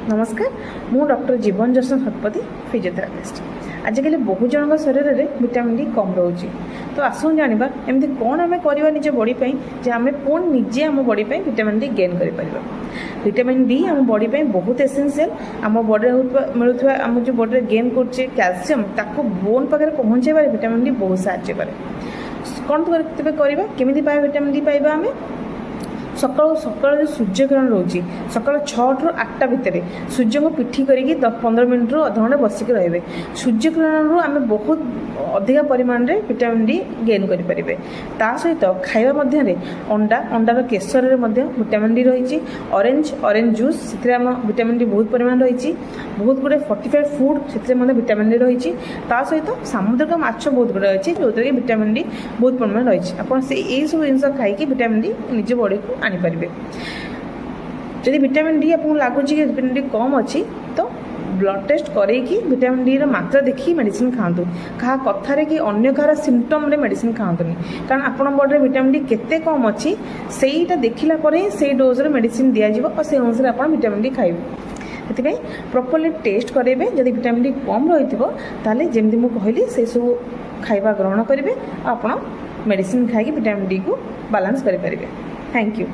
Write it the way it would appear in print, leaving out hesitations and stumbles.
नमस्कार मु डॉक्टर जीवन जसन शतपथी फिजियोथेरापिस्ट। आजिकल बहुत जन शरीर में विटामिन डी कम रोचे तो आसुन जाना एमती कौन आम करवा निज बॉडी जे आम पुणी निजे आम बॉडी विटामिन डी गेन कर विटामिन डी आम बॉडी बहुत एसेंशियल। आम बॉडी मिलूँ आम जो बॉडी गेन करछे कैल्शियम ताको बोन पाखे पहुँचाइबार विटामिन डी बहुत साहाय्य करे। कौन तेज करवा केमी पाए विटामिन डी पाइबा आम सकाल सकाल जो सूर्यकिरण रोचे सकाल 6 ରୁ 8ଟା भितर सूर्य को पिठी करके 10-15 मिनट रू अध घंटे बसिक रे सूर्यकिरण रू आम बहुत अधिक परिमाण रे विटामिन डी गेन करें। ता सहित खाइबा मध्य अंडा अंडार केशर विटामिन डी रही ऑरेंज जूस से विटामिन डी बहुत परिमाण रही बहुत गुड़े फोर्टिफाइड फूड से विटामिन डी रही सहित सामुद्रिक माछ बहुत गुड़े अच्छी जो विटामिन डी बहुत परिमाण रही आप सब जिन खाई विटामिन डी निज बॉडी को आनीपारे। जदि विटामिन डी आपको लगुच कि विटामिन डी कम अच्छी तो ब्लड टेस्ट करके विटामिन डी मात्रा देखिए मेडिसिन खातु। क्या कथार कि अन्य कहार सिम्पटम मेडिसिन खातुनि कारण आपण बॉडी विटामिन डी केते कम अच्छी सेटा देखला से डोज मेडिसिन दिज्व और से अनुसार आप विटामिन डी खाइबे। से प्रॉपर्ली टेस्ट करेंगे जब विटामिन डी कम रही जमी मुझे कहली से सब खाଇବା ग्रहण करेंगे आप मेडिसिन खाई विटामिन डी को बालांस करें। Thank you.